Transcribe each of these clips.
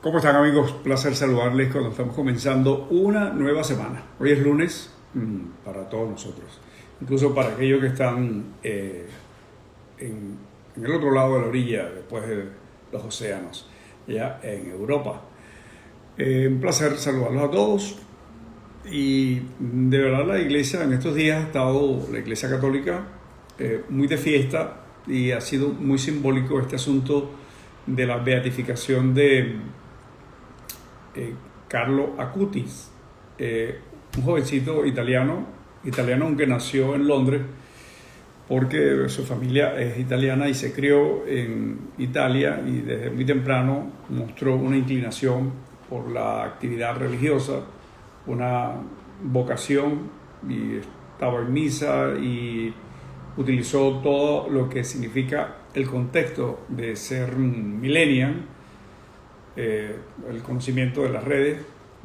¿Cómo están, amigos? Placer saludarles cuando estamos comenzando una nueva semana. Hoy es lunes para todos nosotros, incluso para aquellos que están en el otro lado de la orilla, después de los océanos, ya en Europa. Un placer saludarlos a todos. Y de verdad la iglesia en estos días ha estado, la iglesia católica, muy de fiesta, y ha sido muy simbólico este asunto de la beatificación de Carlo Acutis, un jovencito italiano aunque nació en Londres, porque su familia es italiana y se crió en Italia, y desde muy temprano mostró una inclinación por la actividad religiosa, una vocación, y estaba en misa y utilizó todo lo que significa el contexto de ser millennial, el conocimiento de las redes,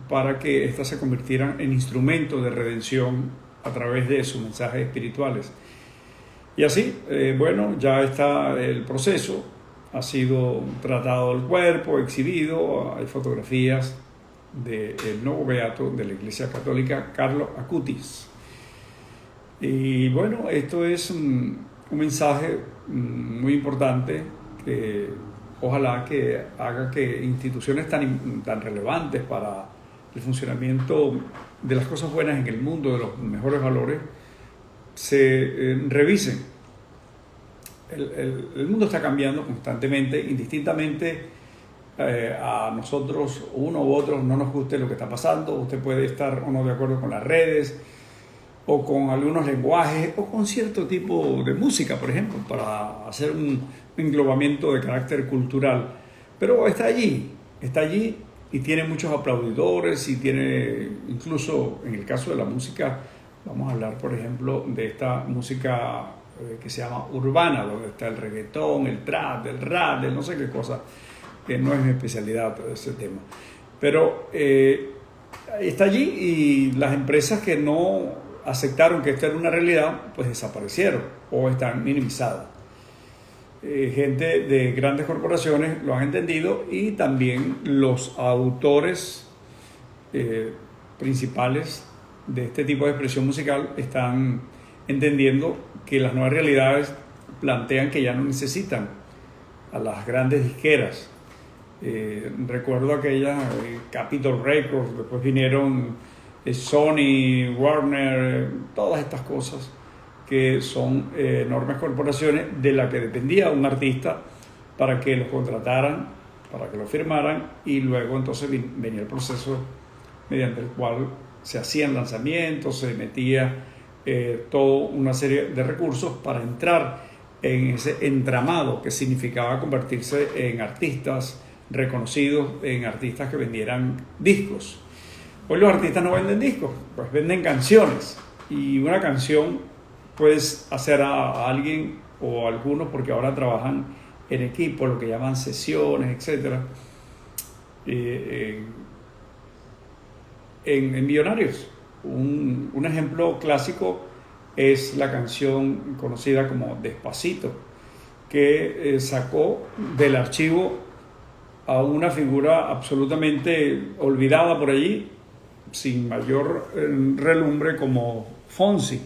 para que éstas se convirtieran en instrumentos de redención a través de sus mensajes espirituales. Y así, ya está el proceso, ha sido tratado el cuerpo, exhibido, hay fotografías del nuevo beato de la Iglesia Católica, Carlo Acutis. Y bueno, esto es un mensaje muy importante que ojalá que haga que instituciones tan relevantes para el funcionamiento de las cosas buenas en el mundo, de los mejores valores, se revisen. El mundo está cambiando constantemente, indistintamente a nosotros, uno u otro, no nos guste lo que está pasando. Usted puede estar o no de acuerdo con las redes, o con algunos lenguajes, o con cierto tipo de música, por ejemplo, para hacer un englobamiento de carácter cultural. Pero está allí y tiene muchos aplaudidores, y tiene, incluso en el caso de la música, vamos a hablar, por ejemplo, de esta música que se llama urbana, donde está el reggaetón, el trap, el rap, el no sé qué cosa, que no es mi especialidad todo ese tema. Pero está allí, y las empresas que no aceptaron que esto era una realidad, pues desaparecieron o están minimizadas. Gente de grandes corporaciones lo han entendido, y también los autores principales de este tipo de expresión musical están entendiendo que las nuevas realidades plantean que ya no necesitan a las grandes disqueras. Recuerdo aquella Capitol Records, después vinieron Sony, Warner, todas estas cosas que son enormes corporaciones de las que dependía un artista para que los contrataran, para que lo firmaran, y luego entonces venía el proceso mediante el cual se hacían lanzamientos, se metía toda una serie de recursos para entrar en ese entramado que significaba convertirse en artistas reconocidos, en artistas que vendieran discos. Hoy los artistas no venden discos, pues venden canciones, y una canción puedes hacer a alguien o a algunos, porque ahora trabajan en equipo, lo que llaman sesiones, etc. En Millonarios, un ejemplo clásico es la canción conocida como Despacito, que sacó del archivo a una figura absolutamente olvidada por allí, sin mayor relumbre, como Fonsi,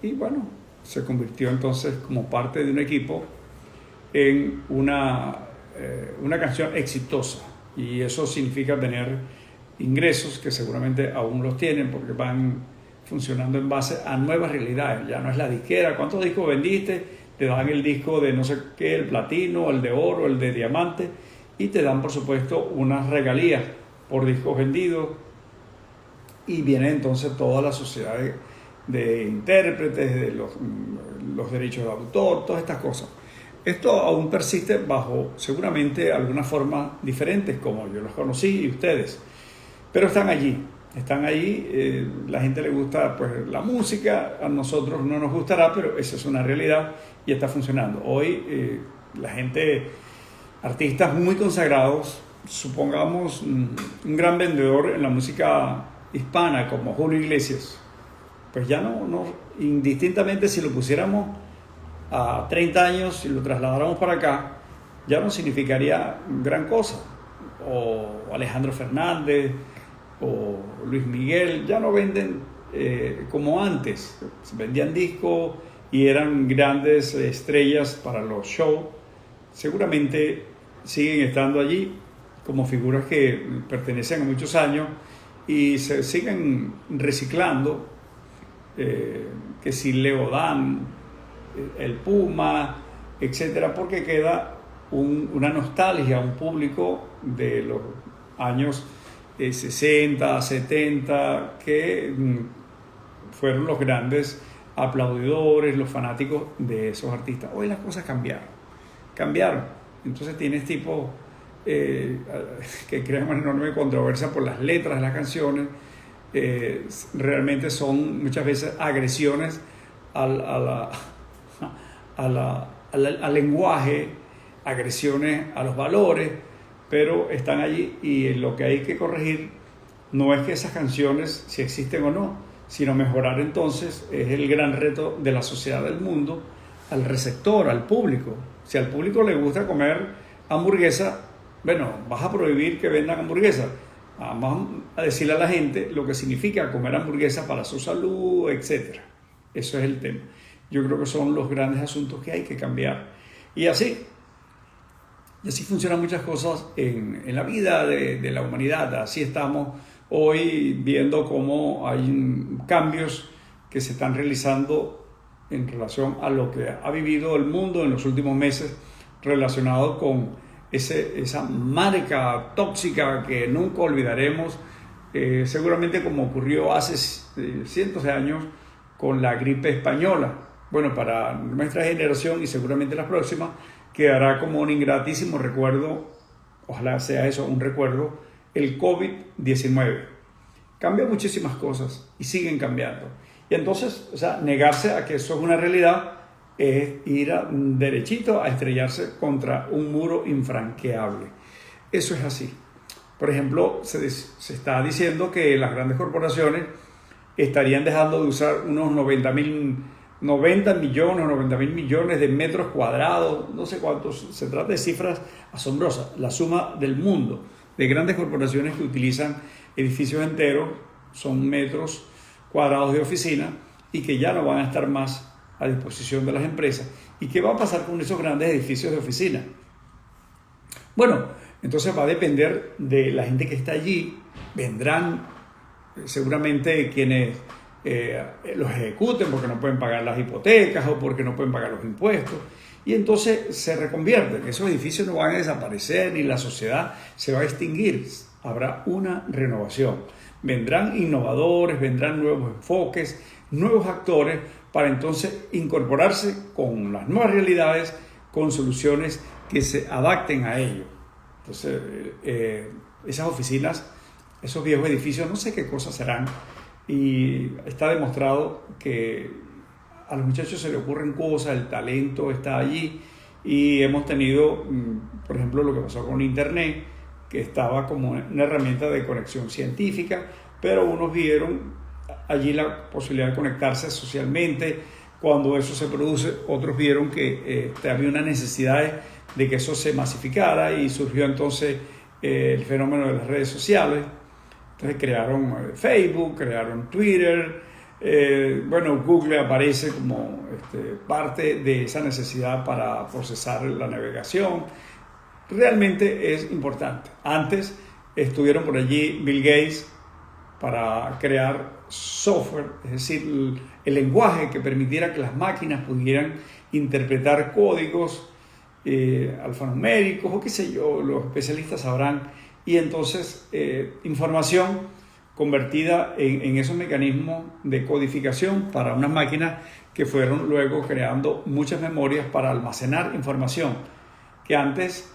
y bueno, se convirtió entonces como parte de un equipo en una canción exitosa, y eso significa tener ingresos que seguramente aún los tienen, porque van funcionando en base a nuevas realidades. Ya no es la disquera, ¿cuántos discos vendiste? Te dan el disco de no sé qué, el platino, el de oro, el de diamante, y te dan, por supuesto, unas regalías por discos vendidos, y viene entonces toda la sociedad de intérpretes, de los derechos de autor, todas estas cosas. Esto aún persiste bajo seguramente algunas formas diferentes, como yo los conocí y ustedes, pero están allí. La gente le gusta pues la música, a nosotros no nos gustará, pero esa es una realidad y está funcionando. Hoy la gente, artistas muy consagrados, supongamos un gran vendedor en la música hispana como Julio Iglesias, pues ya no, indistintamente si lo pusiéramos a 30 años y lo trasladáramos para acá, ya no significaría gran cosa. O Alejandro Fernández o Luis Miguel, ya no venden como antes. Se vendían discos y eran grandes estrellas para los shows. Seguramente siguen estando allí como figuras que pertenecen a muchos años y se siguen reciclando, que si Leodán, el Puma, etcétera, porque queda una nostalgia, un público de los años 60, 70, que fueron los grandes aplaudidores, los fanáticos de esos artistas. Hoy las cosas cambiaron. Entonces tienes tipos que crean una enorme controversia por las letras de las canciones. Realmente son muchas veces agresiones al lenguaje, agresiones a los valores, pero están allí, y lo que hay que corregir no es que esas canciones si existen o no, sino mejorar. Entonces es el gran reto de la sociedad del mundo, al receptor, al público. Si al público le gusta comer hamburguesa, bueno, vas a prohibir que vendan hamburguesas. Vamos a decirle a la gente lo que significa comer hamburguesa para su salud, etc. Eso es el tema. Yo creo que son los grandes asuntos que hay que cambiar. Y así funcionan muchas cosas en la vida de la humanidad. Así estamos hoy viendo cómo hay cambios que se están realizando en relación a lo que ha vivido el mundo en los últimos meses, relacionado con esa marca tóxica que nunca olvidaremos, seguramente como ocurrió hace cientos de años con la gripe española. Bueno, para nuestra generación y seguramente las próximas, quedará como un ingratísimo recuerdo, ojalá sea eso, un recuerdo, el COVID-19. Cambia muchísimas cosas y siguen cambiando. Y entonces, negarse a que eso es una realidad es ir derechito a estrellarse contra un muro infranqueable. Eso es así. Por ejemplo, se está diciendo que las grandes corporaciones estarían dejando de usar unos 90 mil millones de metros cuadrados, no sé cuántos, se trata de cifras asombrosas, la suma del mundo de grandes corporaciones que utilizan edificios enteros, son metros cuadrados de oficina, y que ya no van a estar más a disposición de las empresas. ¿Y qué va a pasar con esos grandes edificios de oficina? Bueno, entonces va a depender de la gente que está allí. Vendrán seguramente quienes los ejecuten porque no pueden pagar las hipotecas o porque no pueden pagar los impuestos, y entonces se reconvierten. Esos edificios no van a desaparecer ni la sociedad se va a extinguir. Habrá una renovación. Vendrán innovadores, vendrán nuevos enfoques, nuevos actores, para entonces incorporarse con las nuevas realidades, con soluciones que se adapten a ello. Entonces, esas oficinas, esos viejos edificios, no sé qué cosas serán, y está demostrado que a los muchachos se les ocurren cosas, el talento está allí, y hemos tenido, por ejemplo, lo que pasó con Internet, que estaba como una herramienta de conexión científica, pero unos vieron allí la posibilidad de conectarse socialmente. Cuando eso se produce, otros vieron que había una necesidad de que eso se masificara, y surgió entonces el fenómeno de las redes sociales. Entonces crearon Facebook, crearon Twitter, Google aparece como parte de esa necesidad para procesar la navegación. Realmente es importante. Antes estuvieron por allí Bill Gates para crear software, es decir, el lenguaje que permitiera que las máquinas pudieran interpretar códigos alfanuméricos o qué sé yo, los especialistas sabrán, y entonces información convertida en esos mecanismos de codificación para unas máquinas que fueron luego creando muchas memorias para almacenar información, que antes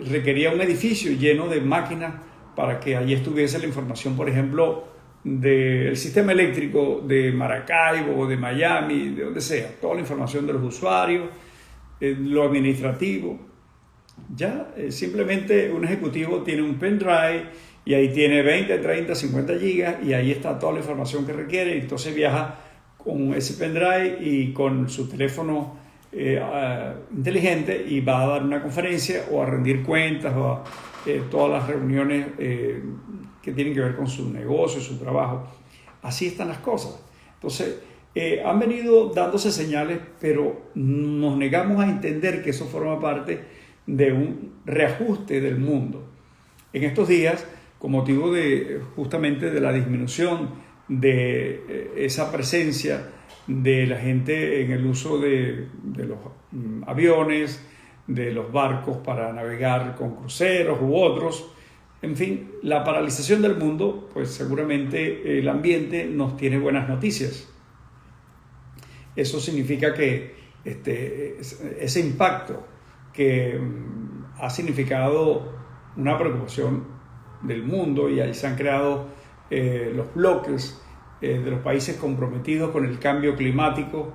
requería un edificio lleno de máquinas para que allí estuviese la información, por ejemplo, del sistema eléctrico de Maracaibo, de Miami, de donde sea, toda la información de los usuarios, lo administrativo. Ya simplemente un ejecutivo tiene un pendrive y ahí tiene 20, 30, 50 gigas, y ahí está toda la información que requiere, y entonces viaja con ese pendrive y con su teléfono inteligente y va a dar una conferencia o a rendir cuentas o a todas las reuniones que tienen que ver con su negocio, su trabajo. Así están las cosas. Entonces, han venido dándose señales, pero nos negamos a entender que eso forma parte de un reajuste del mundo. En estos días, con motivo de justamente de la disminución de esa presencia de la gente en el uso de los aviones, de los barcos para navegar con cruceros u otros, en fin, la paralización del mundo, pues seguramente el ambiente nos tiene buenas noticias. Eso significa que ese impacto que ha significado una preocupación del mundo, y ahí se han creado los bloques de los países comprometidos con el cambio climático,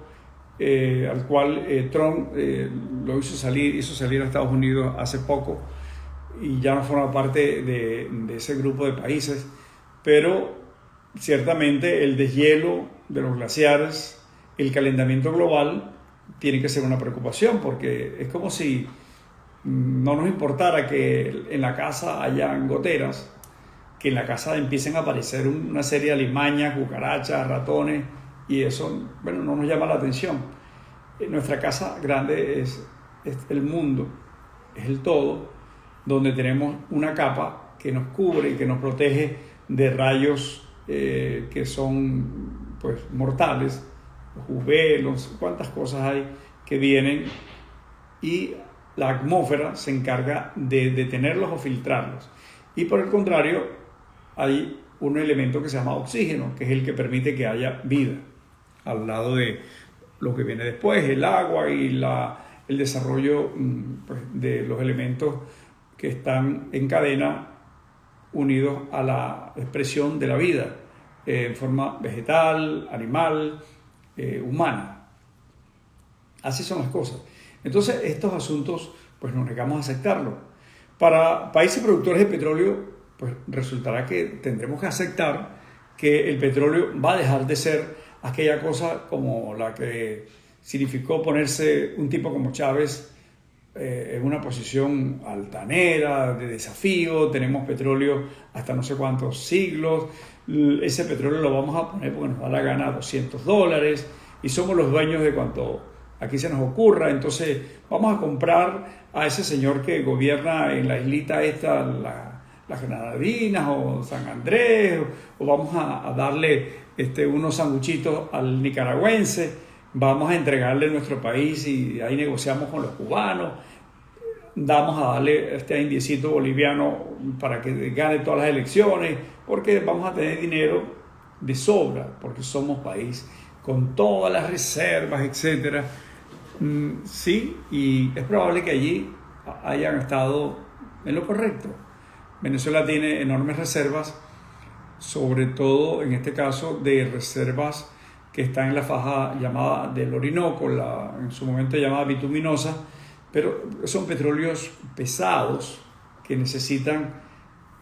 al cual Trump lo hizo salir a Estados Unidos hace poco y ya no forma parte de ese grupo de países, pero ciertamente el deshielo de los glaciares, el calentamiento global tiene que ser una preocupación, porque es como si no nos importara que en la casa hayan goteras, que en la casa empiecen a aparecer una serie de alimañas, cucarachas, ratones, y eso, bueno, no nos llama la atención. Nuestra casa grande es el mundo, es el todo, donde tenemos una capa que nos cubre y que nos protege de rayos que son pues mortales, los UV, cuántas cosas hay que vienen, y la atmósfera se encarga de detenerlos o filtrarlos. Y por el contrario, hay un elemento que se llama oxígeno, que es el que permite que haya vida, al lado de lo que viene después, el agua y el desarrollo pues, de los elementos que están en cadena unidos a la expresión de la vida en forma vegetal, animal, humana. Así son las cosas. Entonces, estos asuntos, pues nos negamos a aceptarlos. Para países productores de petróleo, pues resultará que tendremos que aceptar que el petróleo va a dejar de ser aquella cosa como la que significó ponerse un tipo como Chávez en una posición altanera, de desafío. Tenemos petróleo hasta no sé cuántos siglos. Ese petróleo lo vamos a poner porque nos da la gana $200 y somos los dueños de cuanto aquí se nos ocurra. Entonces vamos a comprar a ese señor que gobierna en la islita esta, las Granadinas o San Andrés, o vamos a darle unos sanguchitos al nicaragüense, vamos a entregarle nuestro país y ahí negociamos con los cubanos, vamos a darle a indiecito boliviano para que gane todas las elecciones, porque vamos a tener dinero de sobra, porque somos país con todas las reservas, etcétera. Sí, y es probable que allí hayan estado en lo correcto. Venezuela tiene enormes reservas, sobre todo en este caso de reservas que están en la faja llamada del Orinoco, en su momento llamada bituminosa, pero son petróleos pesados que necesitan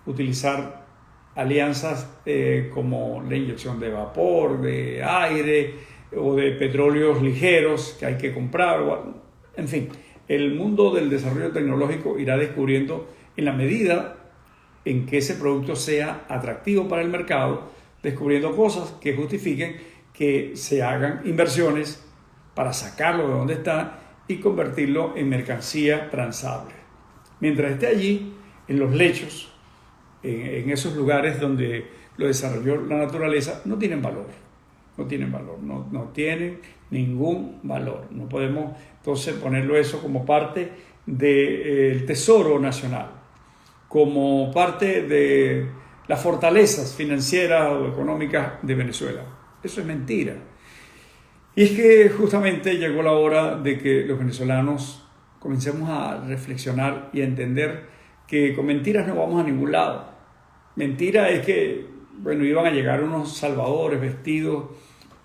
utilizar alianzas como la inyección de vapor, de aire o de petróleos ligeros que hay que comprar. En fin, el mundo del desarrollo tecnológico irá descubriendo, en la medida en que ese producto sea atractivo para el mercado, descubriendo cosas que justifiquen que se hagan inversiones para sacarlo de donde está y convertirlo en mercancía transable. Mientras esté allí, en los lechos, en esos lugares donde lo desarrolló la naturaleza, no tienen valor. No tienen valor, no tienen ningún valor. No podemos entonces ponerlo eso como parte del tesoro nacional, como parte de las fortalezas financieras o económicas de Venezuela. Eso es mentira. Y es que justamente llegó la hora de que los venezolanos comencemos a reflexionar y a entender que con mentiras no vamos a ningún lado. Mentira es que, bueno, iban a llegar unos salvadores vestidos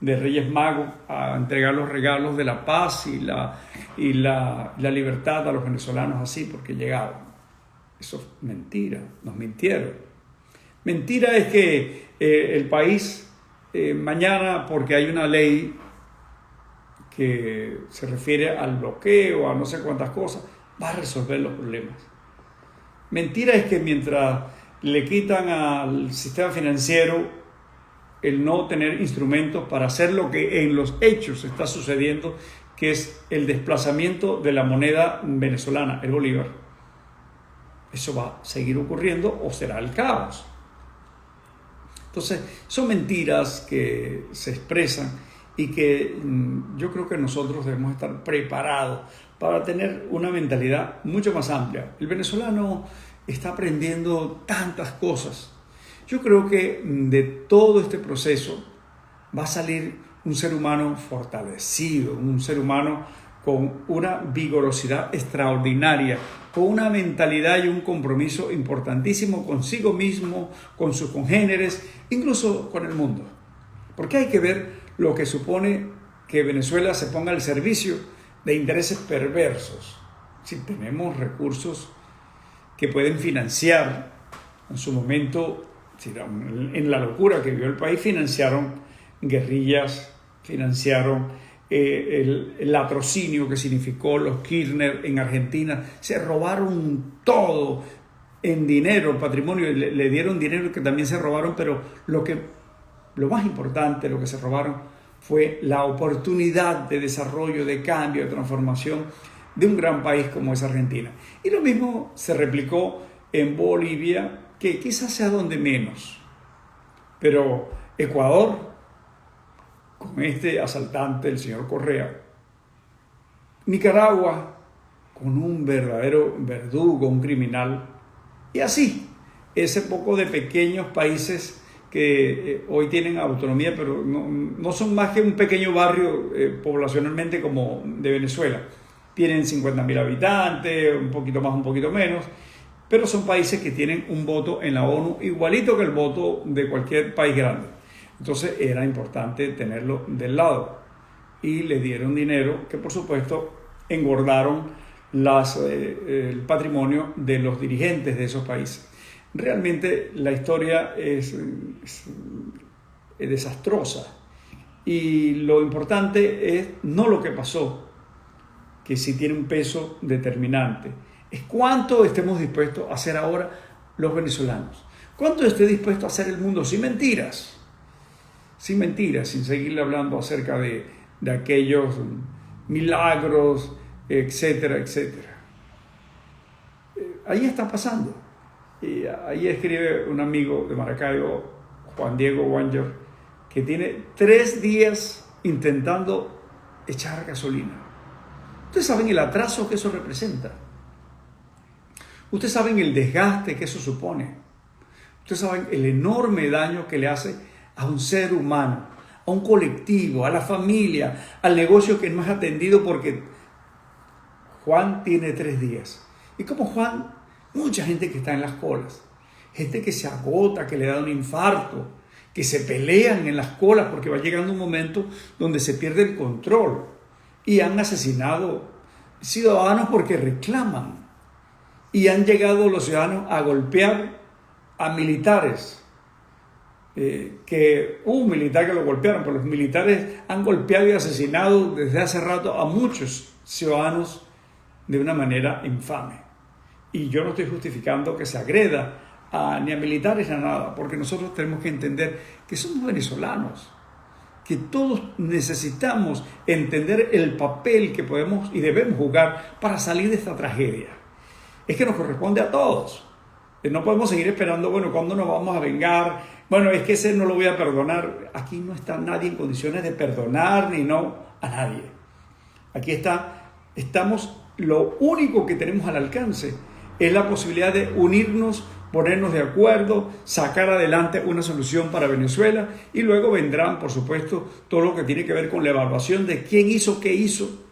de Reyes Magos a entregar los regalos de la paz y la libertad a los venezolanos así, porque llegaban. Eso es mentira, nos mintieron. Mentira es que el país mañana, porque hay una ley que se refiere al bloqueo, a no sé cuántas cosas, va a resolver los problemas. Mentira es que mientras le quitan al sistema financiero el no tener instrumentos para hacer lo que en los hechos está sucediendo, que es el desplazamiento de la moneda venezolana, el bolívar, eso va a seguir ocurriendo o será el caos. Entonces, son mentiras que se expresan y que yo creo que nosotros debemos estar preparados para tener una mentalidad mucho más amplia. El venezolano está aprendiendo tantas cosas. Yo creo que de todo este proceso va a salir un ser humano fortalecido, un ser humano con una vigorosidad extraordinaria, con una mentalidad y un compromiso importantísimo consigo mismo, con sus congéneres, incluso con el mundo. Porque hay que ver lo que supone que Venezuela se ponga al servicio de intereses perversos. Si tenemos recursos que pueden financiar, en su momento, en la locura que vivió el país, financiaron guerrillas, financiaron el latrocinio que significó los Kirchner en Argentina, se robaron todo en dinero, el patrimonio, le dieron dinero que también se robaron, pero lo más importante, lo que se robaron fue la oportunidad de desarrollo, de cambio, de transformación de un gran país como es Argentina. Y lo mismo se replicó en Bolivia, que quizás sea donde menos, pero Ecuador, con este asaltante, el señor Correa, Nicaragua, con un verdadero verdugo, un criminal, y así, ese poco de pequeños países que hoy tienen autonomía, pero no son más que un pequeño barrio poblacionalmente como de Venezuela. Tienen 50.000 habitantes, un poquito más, un poquito menos, pero son países que tienen un voto en la ONU igualito que el voto de cualquier país grande. Entonces era importante tenerlo del lado y le dieron dinero que por supuesto engordaron el patrimonio de los dirigentes de esos países. Realmente la historia es desastrosa y lo importante es no lo que pasó, que sí tiene un peso determinante, es cuánto estemos dispuestos a hacer ahora los venezolanos, cuánto esté dispuesto a hacer el mundo sin mentiras, sin seguirle hablando acerca de aquellos milagros, etcétera, etcétera. Ahí está pasando. Y ahí escribe un amigo de Maracaibo, Juan Diego Wanger, que tiene 3 días intentando echar gasolina. Ustedes saben el atraso que eso representa. Ustedes saben el desgaste que eso supone. Ustedes saben el enorme daño que le hace a un ser humano, a un colectivo, a la familia, al negocio que no es atendido porque Juan tiene 3 días. Y como Juan, mucha gente que está en las colas, gente que se agota, que le da un infarto, que se pelean en las colas porque va llegando un momento donde se pierde el control y han asesinado ciudadanos porque reclaman y han llegado los ciudadanos a golpear a militares. Que hubo un militar que lo golpearon, pero los militares han golpeado y asesinado desde hace rato a muchos ciudadanos de una manera infame. Y yo no estoy justificando que se agreda ni a militares ni a nada, porque nosotros tenemos que entender que somos venezolanos, que todos necesitamos entender el papel que podemos y debemos jugar para salir de esta tragedia. Es que nos corresponde a todos. No podemos seguir esperando, bueno, ¿cuándo nos vamos a vengar? Bueno, es que ese no lo voy a perdonar. Aquí no está nadie en condiciones de perdonar ni no a nadie. Aquí estamos, lo único que tenemos al alcance es la posibilidad de unirnos, ponernos de acuerdo, sacar adelante una solución para Venezuela y luego vendrán, por supuesto, todo lo que tiene que ver con la evaluación de quién hizo, qué hizo,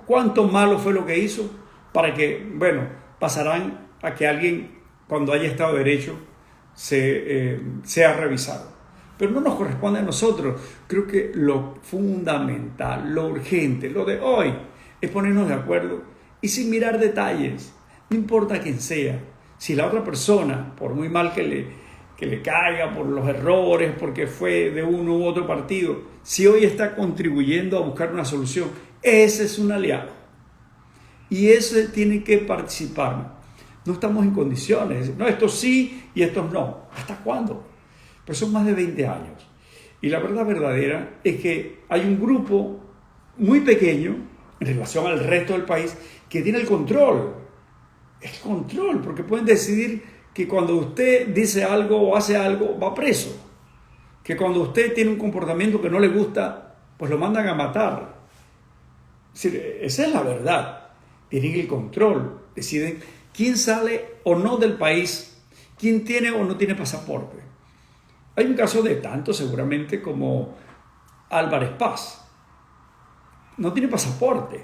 cuánto malo fue lo que hizo, para que, bueno, pasarán a que alguien, cuando haya Estado de Derecho, sea revisado. Pero no nos corresponde a nosotros. Creo que lo fundamental, lo urgente, lo de hoy, es ponernos de acuerdo y sin mirar detalles. No importa quién sea. Si la otra persona, por muy mal que que le caiga por los errores, porque fue de uno u otro partido, si hoy está contribuyendo a buscar una solución, ese es un aliado. Y ese tiene que participar. No estamos en condiciones, no, estos sí y estos no. ¿Hasta cuándo? Pero son más de 20 años. Y la verdad verdadera es que hay un grupo muy pequeño en relación al resto del país que tiene el control. El control, porque pueden decidir que cuando usted dice algo o hace algo, va preso. Que cuando usted tiene un comportamiento que no le gusta, pues lo mandan a matar. Es decir, esa es la verdad. Tienen el control. Deciden quién sale o no del país, quién tiene o no tiene pasaporte. Hay un caso de tantos seguramente como Álvarez Paz. No tiene pasaporte.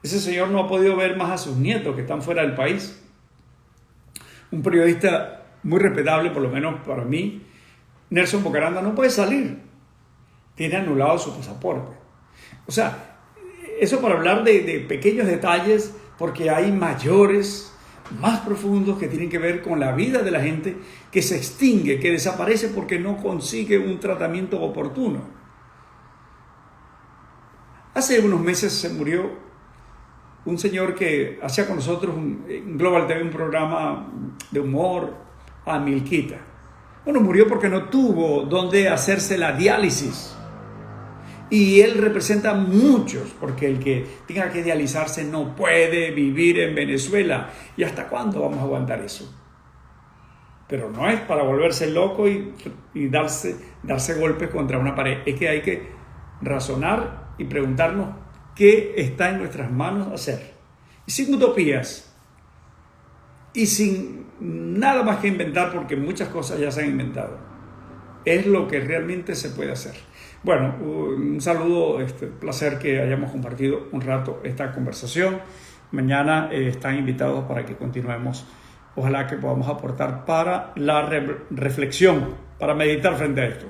Ese señor no ha podido ver más a sus nietos que están fuera del país. Un periodista muy respetable, por lo menos para mí, Nelson Bocaranda, no puede salir. Tiene anulado su pasaporte. O sea, eso para hablar de pequeños detalles, porque hay mayores, más profundos, que tienen que ver con la vida de la gente que se extingue, que desaparece porque no consigue un tratamiento oportuno. Hace unos meses se murió un señor que hacía con nosotros en Global TV un programa de humor, Milquita. Bueno, murió porque no tuvo donde hacerse la diálisis. Y él representa a muchos, porque el que tenga que dializarse no puede vivir en Venezuela. ¿Y hasta cuándo vamos a aguantar eso? Pero no es para volverse loco y darse golpes contra una pared. Es que hay que razonar y preguntarnos qué está en nuestras manos hacer. Y sin utopías. Y sin nada más que inventar, porque muchas cosas ya se han inventado. Es lo que realmente se puede hacer. Bueno, un saludo, placer que hayamos compartido un rato esta conversación. Mañana están invitados para que continuemos. Ojalá que podamos aportar para la reflexión, para meditar frente a esto.